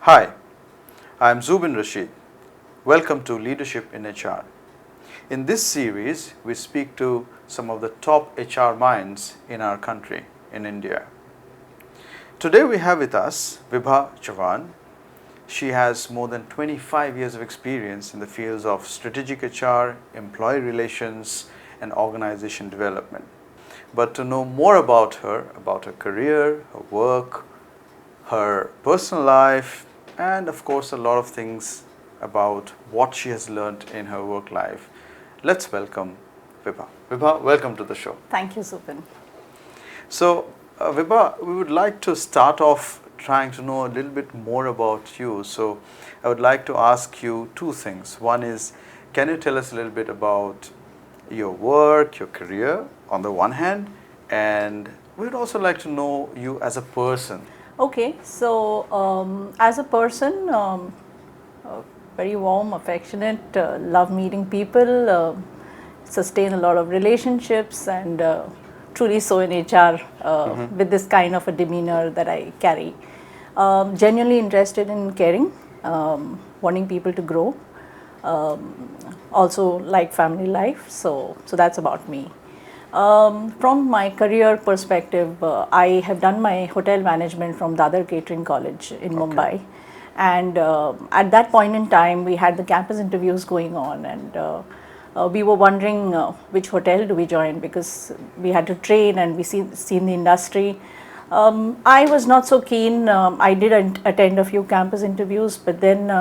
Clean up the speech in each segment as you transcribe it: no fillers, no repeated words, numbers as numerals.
Hi, I am Zubin Rashid. Welcome to Leadership in HR. In this series, we speak to some of the top HR minds in our country, in India. Today we have with us Vibha Chavan. She has more than 25 years of experience in the fields of strategic HR, employee relations, and organization development. But to know more about her career, her work, her personal life, and of course a lot of things about what she has learned in her work life, let's welcome Vibha. Vibha, welcome to the show. Thank you, Zubin. So, Vibha, we would like to start off trying to know a little bit more about you. So, I would like to ask you two things. One is, can you tell us a little bit about your work, your career on the one hand, and we would also like to know you as a person. Okay, so as a person, very warm, affectionate, love meeting people, sustain a lot of relationships, and truly so in HR with this kind of a demeanor that I carry. Genuinely interested in caring, wanting people to grow, also like family life, so that's about me. From my career perspective, I have done my hotel management from Dadar Catering College in Mumbai, and at that point in time we had the campus interviews going on, and we were wondering which hotel do we join, because we had to train and we seen the industry. I was not so keen. I did attend a few campus interviews, but then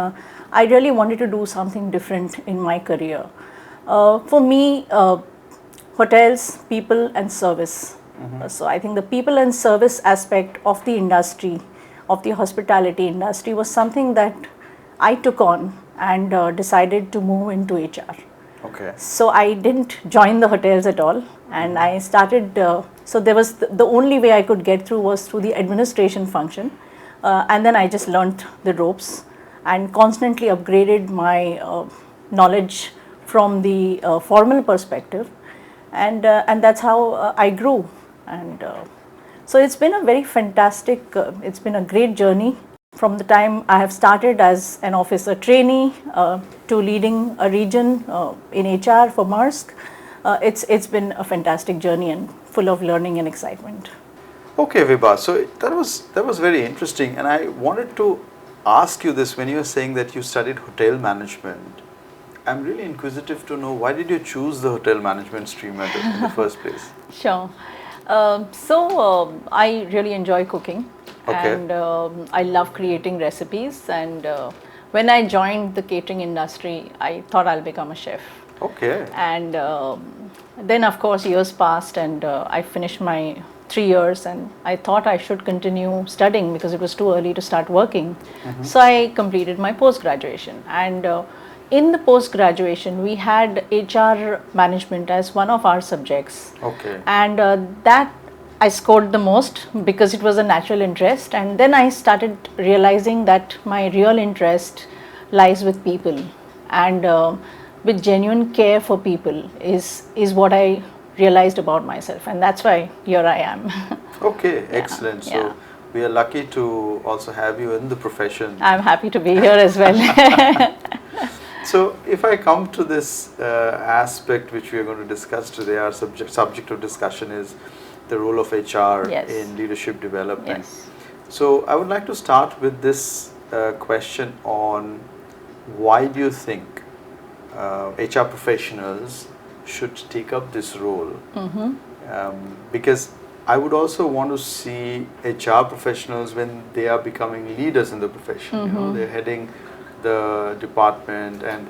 I really wanted to do something different in my career. For me, hotels, people and service. So I think the people and service aspect of the industry, of the hospitality industry, was something that I took on and decided to move into HR. Okay. So I didn't join the hotels at all, and I started, so there was the only way I could get through was through the administration function, and then I just learnt the ropes and constantly upgraded my knowledge from the formal perspective, and that's how I grew. And so it's been a very fantastic, it's been a great journey from the time I have started as an officer trainee to leading a region in HR for Maersk. It's been a fantastic journey and full of learning and excitement. Okay, Vibha. So that was very interesting, and I wanted to ask you this when you were saying that you studied hotel management. I'm really inquisitive to know, why did you choose the hotel management stream in the first place? Sure. I really enjoy cooking, and I love creating recipes. And when I joined the catering industry, I thought I'll become a chef. Okay. And then, of course, years passed, and I finished my 3 years, and I thought I should continue studying because it was too early to start working. So I completed my post-graduation, and in the post-graduation, we had HR management as one of our subjects. Okay. And that I scored the most because it was a natural interest. And then I started realizing that my real interest lies with people, and with genuine care for people is what I realized about myself. And that's why here I am. Okay, excellent. So we are lucky to also have you in the profession. I'm happy to be here as well. So, if I come to this aspect which we are going to discuss today, our subject of discussion is the role of HR in leadership development. Yes. So, I would like to start with this question on, why do you think HR professionals should take up this role? Because I would also want to see HR professionals when they are becoming leaders in the profession. You know, they're heading the department, and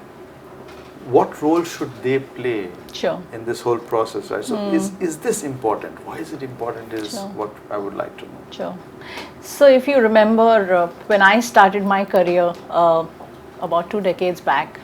what role should they play in this whole process, right? So is this important? Why is it important is what I would like to know. Sure. So if you remember, when I started my career about 2 decades back,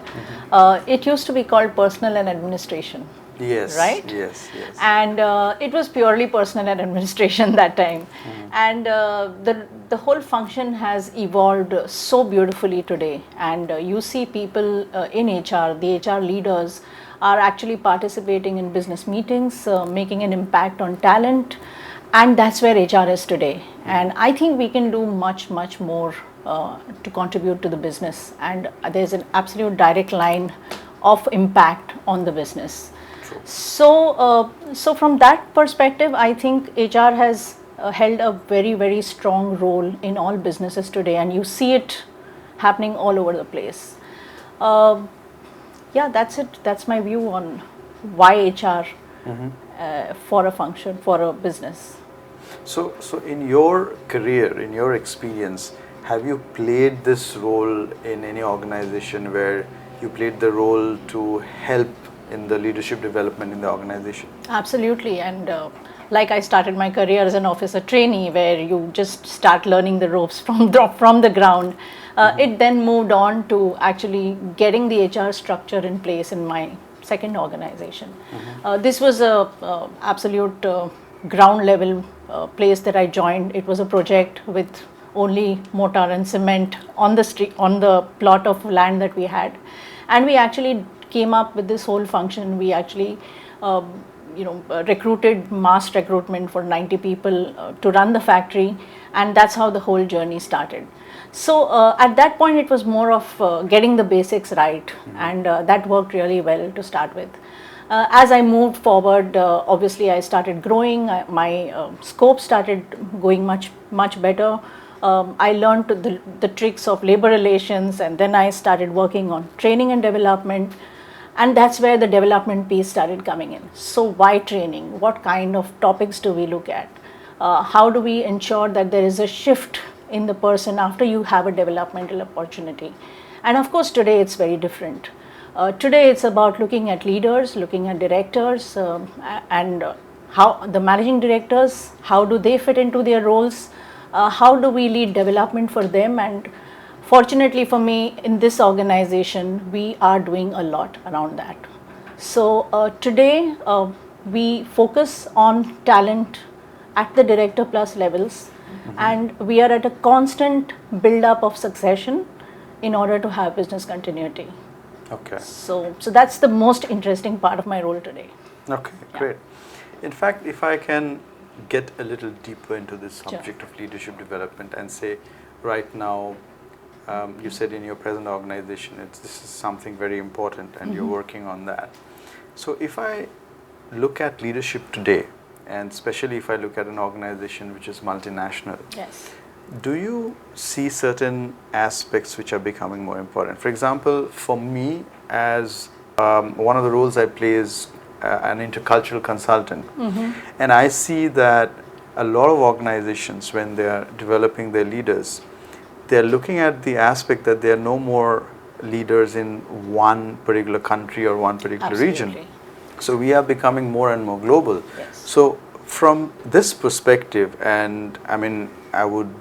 it used to be called personal and administration. Yes. Right? Yes, yes. And it was purely personal and administration that time. And the whole function has evolved so beautifully today. And you see people in HR, the HR leaders are actually participating in business meetings, making an impact on talent, And that's where HR is today. And I think we can do much, much more to contribute to the business. And there's an absolute direct line of impact on the business. True. So from that perspective, I think HR has held a very, very strong role in all businesses today, and you see it happening all over the place. Yeah, that's it. That's my view on why HR for a function, for a business. So in your career, in your experience, have you played this role in any organization where you played the role to help in the leadership development in the organization? Absolutely, and like I started my career as an officer trainee, where you just start learning the ropes from the ground. It then moved on to actually getting the HR structure in place in my second organization. This was a absolute ground level place that I joined. It was a project with only mortar and cement on the street, on the plot of land that we had, and we actually came up with this whole function. We actually recruited mass recruitment for 90 people to run the factory, and that's how the whole journey started. So at that point it was more of getting the basics right, and that worked really well to start with. As I moved forward, obviously I started growing, my scope started going much better. I learned the tricks of labor relations, and then I started working on training and development, and that's where the development piece started coming in. So why training? What kind of topics do we look at? How do we ensure that there is a shift in the person after you have a developmental opportunity? And of course today it's very different. Today it's about looking at leaders, looking at directors, and how the managing directors, how do they fit into their roles? How do we lead development for them? And fortunately for me, in this organization, we are doing a lot around that. So today we focus on talent at the director plus levels, and we are at a constant build up of succession in order to have business continuity. Okay. So that's the most interesting part of my role today. Okay, great. In fact, if I can get a little deeper into this subject of leadership development and say, right now, you said in your present organization, this is something very important and you're working on that. So if I look at leadership today, and especially if I look at an organization which is multinational, Yes. do you see certain aspects which are becoming more important? For example, for me, as one of the roles I play is an intercultural consultant, and I see that a lot of organizations, when they are developing their leaders, they are looking at the aspect that there are no more leaders in one particular country or one particular region. So we are becoming more and more global. Yes. So from this perspective, and I mean, I would,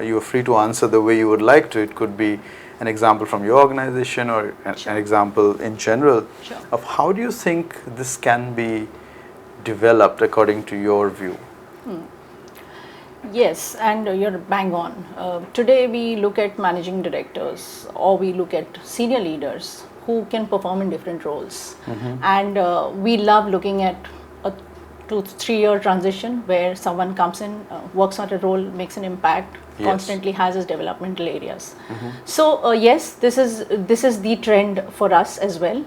you are free to answer the way you would like to. It could be an example from your organization or an example in general of how do you think this can be developed according to your view? Yes, and you're bang on. Today we look at managing directors, or we look at senior leaders who can perform in different roles. And we love looking at a 2-3 year transition where someone comes in, works on a role, makes an impact, constantly has his developmental areas. So yes, this is the trend for us as well.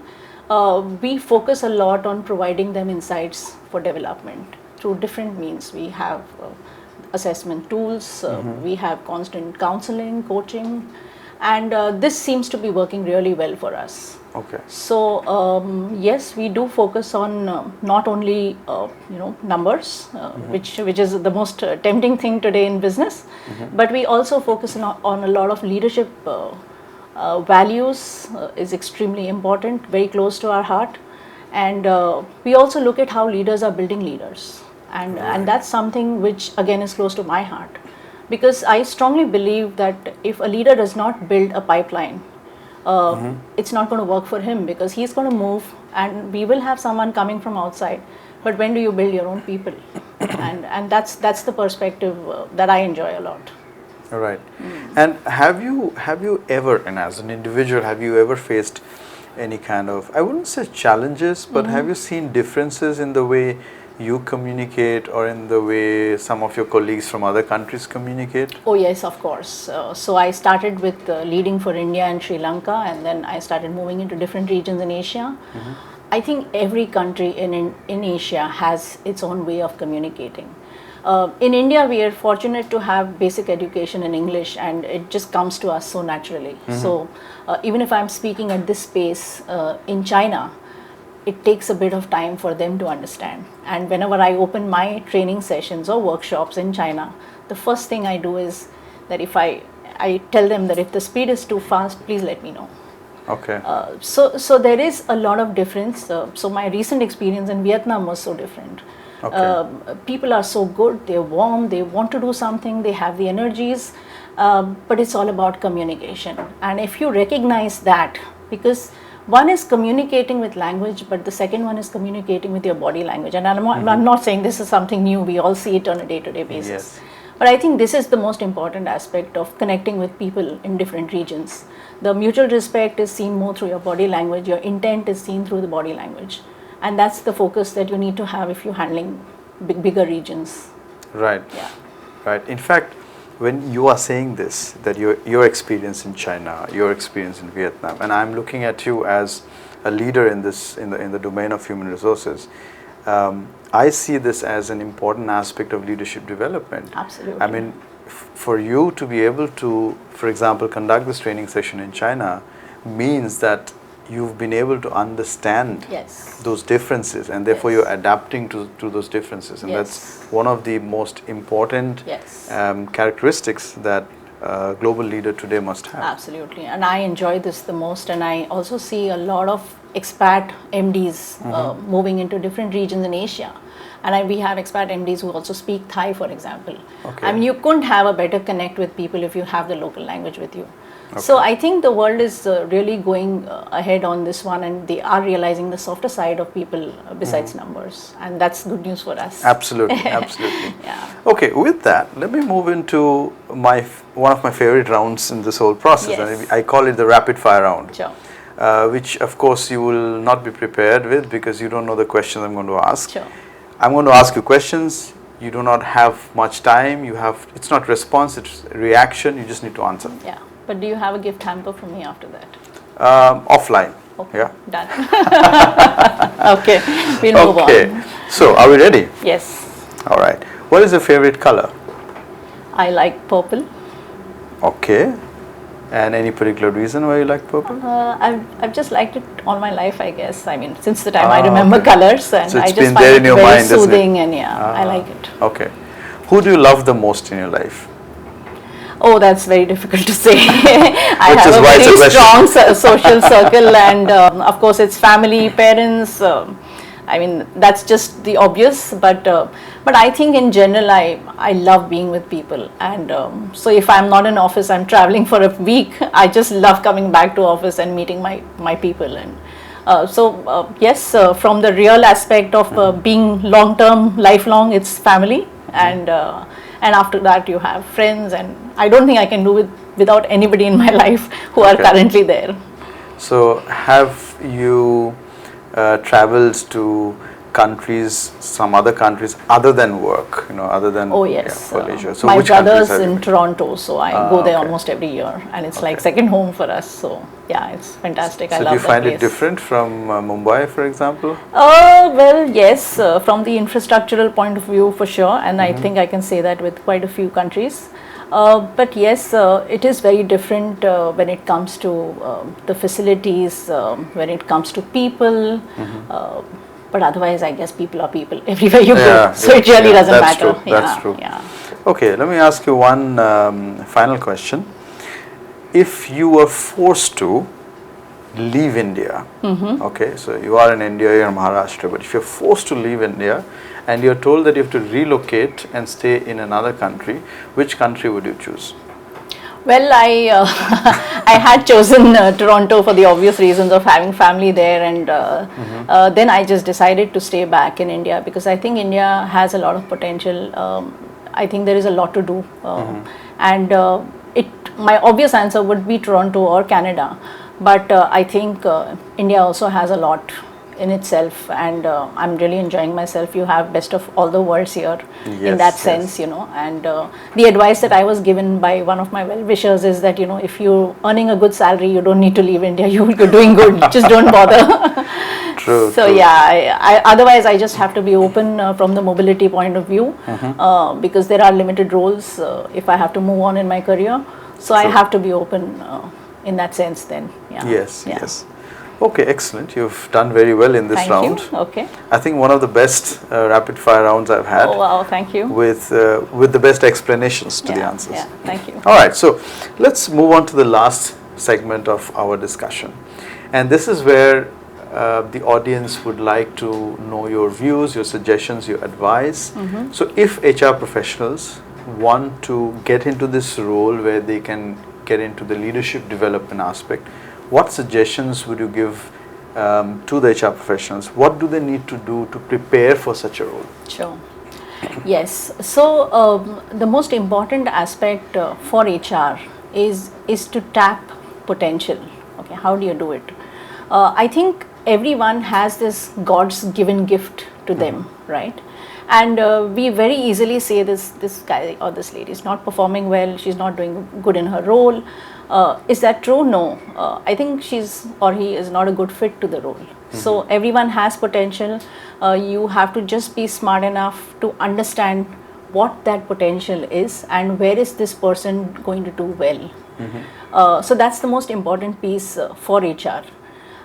We focus a lot on providing them insights for development through different means. We have assessment tools, we have constant counseling, coaching, and this seems to be working really well for us. Okay. So yes, we do focus on not only numbers, which is the most tempting thing today in business, but we also focus on a lot of leadership values. Is extremely important, very close to our heart, and we also look at how leaders are building leaders, and that's something which again is close to my heart, because I strongly believe that if a leader does not build a pipeline, it's not going to work for him, because he's going to move and we will have someone coming from outside. But when do you build your own people? and that's the perspective that I enjoy a lot. Right. And have you ever, and as an individual, have you ever faced any kind of, I wouldn't say challenges, but have you seen differences in the way you communicate or in the way some of your colleagues from other countries communicate? Oh yes, of course. So I started with leading for India and Sri Lanka, and then I started moving into different regions in Asia. I think every country in Asia has its own way of communicating. In India, we are fortunate to have basic education in English, and it just comes to us so naturally. So even if I'm speaking at this pace in China, it takes a bit of time for them to understand. And whenever I open my training sessions or workshops in China, the first thing I do is that if I tell them that if the speed is too fast, please let me know. Okay. So there is a lot of difference. So my recent experience in Vietnam was so different. Okay. People are so good, they're warm, they want to do something, they have the energies, but it's all about communication. And if you recognize that, because one is communicating with language, but the second one is communicating with your body language. And I'm not saying this is something new, we all see it on a day-to-day basis. Yes. But I think this is the most important aspect of connecting with people in different regions. The mutual respect is seen more through your body language, your intent is seen through the body language. And that's the focus that you need to have if you're handling bigger regions. Right. Yeah. Right. In fact, when you are saying this, that your experience in China, your experience in Vietnam, and I'm looking at you as a leader in this in the domain of human resources, I see this as an important aspect of leadership development. Absolutely. I mean, for you to be able to, for example, conduct this training session in China means that you've been able to understand those differences, and therefore you're adapting to those differences, and that's one of the most important characteristics that a global leader today must have. Absolutely, and I enjoy this the most, and I also see a lot of expat MDs moving into different regions in Asia. And we have expat MDs who also speak Thai, for example. Okay. I mean, you couldn't have a better connect with people if you have the local language with you. Okay. So I think the world is really going ahead on this one, and they are realizing the softer side of people besides numbers, and that's good news for us. Absolutely, absolutely. Yeah. Okay, with that, let me move into one of my favorite rounds in this whole process. Yes. And I call it the rapid fire round. Sure. Which of course you will not be prepared with because you don't know the questions I'm going to ask. Sure. I'm going to ask you questions. You do not have much time. It's not response, it's reaction. You just need to answer. Yeah. But do you have a gift hamper for me after that? Offline. Okay. Yeah. Done. Okay. We'll move on. Okay. So, are we ready? Yes. All right. What is your favorite color? I like purple. Okay. And any particular reason why you like purple? I've just liked it all my life, I guess. I mean, since the time I remember colors, and so I just been find there it in your very mind, soothing, and I like it. Okay. Who do you love the most in your life? Oh, that's very difficult to say. I Which have is a why it's a very question. strong social circle, and of course, it's family, parents. I mean, that's just the obvious, but I think in general, I love being with people, and so if I'm not in office, I'm traveling for a week. I just love coming back to office and meeting my people, and yes, from the real aspect of being long-term, lifelong, it's family, and after that you have friends, and I don't think I can do it without anybody in my life who are currently there. So, have you traveled to countries, some other countries other than work, other than for leisure? So my which brother's countries have you in been? Toronto, so I go there almost every year, and it's like second home for us. So yeah, it's fantastic. I love that So do you find place. it different from Mumbai, for example? Well, yes, from the infrastructural point of view, for sure, and I think I can say that with quite a few countries. But yes, it is very different when it comes to the facilities, when it comes to people. But otherwise, I guess people are people everywhere you go. So it really doesn't matter. True. That's true. Yeah. Okay, let me ask you one final question. If you were forced to leave India, okay, so you are in India, you're in Maharashtra, but if you're forced to leave India and you're told that you have to relocate and stay in another country, which country would you choose? Well, I had chosen Toronto for the obvious reasons of having family there, and then I just decided to stay back in India because I think India has a lot of potential. I think there is a lot to do, and my obvious answer would be Toronto or Canada, but I think India also has a lot in itself, and I'm really enjoying myself. You have best of all the worlds here in that sense, you know. And the advice that I was given by one of my well-wishers is that, you know, if you're earning a good salary, you don't need to leave India. You're doing good. Just don't bother. True. So true. yeah, otherwise I just have to be open from the mobility point of view, because there are limited roles if I have to move on in my career. So I have to be open in that sense then. Yeah. Yes, yes. Okay, excellent. You've done very well in this round. Thank you. Okay. I think one of the best rapid fire rounds I've had. Oh wow, thank you. With the best explanations to the answers. Yeah, thank you. All right, so let's move on to the last segment of our discussion. And this is where the audience would like to know your views, your suggestions, your advice. So if HR professionals want to get into this role where they can get into the leadership development aspect, what suggestions would you give to the HR professionals? What do they need to do to prepare for such a role? Sure. Yes. So the most important aspect for HR is to tap potential. Okay. How do you do it? I think everyone has this God's given gift to them, right? And we very easily say this guy or this lady is not performing well, she's not doing good in her role. Is that true? No. I think she's or he is not a good fit to the role. So everyone has potential. You have to just be smart enough to understand what that potential is and where is this person going to do well. So that's the most important piece for HR.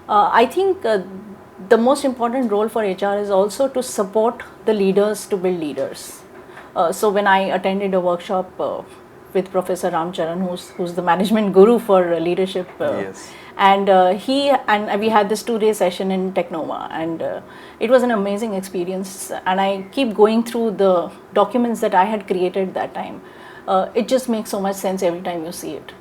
I think the most important role for HR is also to support the leaders to build leaders. So when I attended a workshop with Professor Ramcharan, who's the management guru for leadership, and we had this 2-day session in Technova, and it was an amazing experience. And I keep going through the documents that I had created that time. It just makes so much sense every time you see it.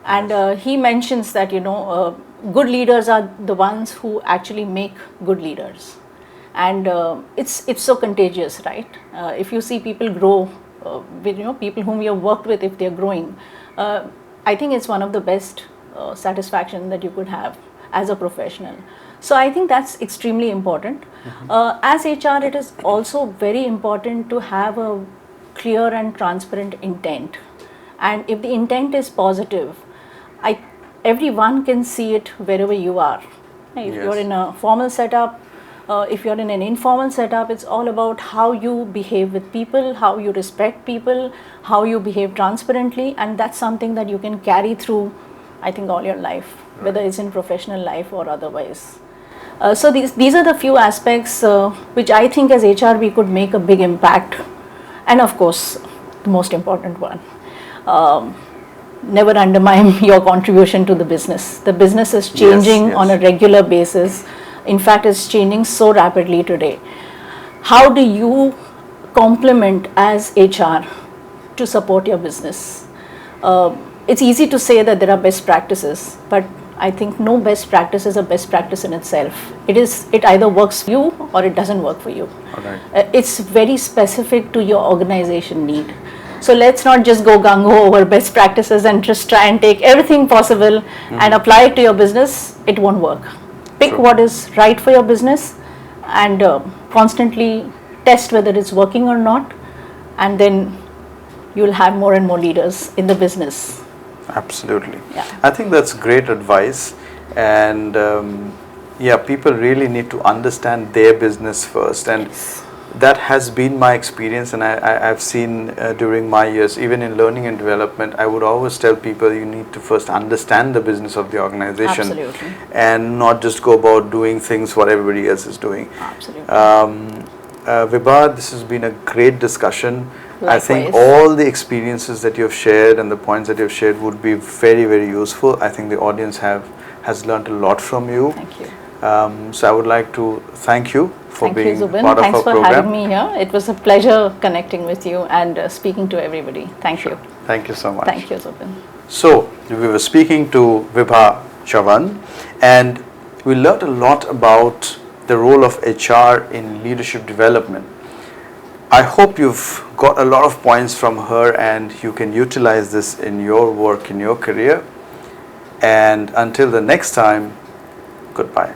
And he mentions that, you know, good leaders are the ones who actually make good leaders, and it's so contagious, right? If you see people grow, with, you know, people whom you have worked with, if they're growing, I think it's one of the best satisfaction that you could have as a professional. So I think that's extremely important. As HR, it is also very important to have a clear and transparent intent, and if the intent is positive, everyone can see it wherever you are. If you're in a formal setup, if you're in an informal setup, it's all about how you behave with people, how you respect people, how you behave transparently, and that's something that you can carry through, I think, all your life, whether it's in professional life or otherwise. So these are the few aspects which I think as HR we could make a big impact. And of course, the most important one, never undermine your contribution to the business. The business is changing on a regular basis. In fact, it's changing so rapidly today. How do you complement as HR to support your business? It's easy to say that there are best practices, but I think no best practice is a best practice in itself. It either works for you or it doesn't work for you. It's very specific to your organization need. So let's not just go gung-ho over best practices and just try and take everything possible and apply it to your business. It won't work. Pick what is right for your business and constantly test whether it's working or not, and then you'll have more and more leaders in the business. Absolutely. I think that's great advice, and people really need to understand their business first, and that has been my experience, and I've seen during my years, even in learning and development, I would always tell people you need to first understand the business of the organization. Absolutely. And not just go about doing things what everybody else is doing. Absolutely. Vibha, this has been a great discussion. Likewise. I think all the experiences that you have shared and the points that you have shared would be very, very useful. I think the audience has learned a lot from you. Thank you. So I would like to thank you for being Zubin. part of Thanks our for program. having me here. It was a pleasure connecting with you and speaking to everybody. Thank you. Thank you so much. Thank you, Zubin. So we were speaking to Vibha Chavan, and we learned a lot about the role of HR in leadership development. I hope you've got a lot of points from her and you can utilize this in your work, in your career. And until the next time, goodbye.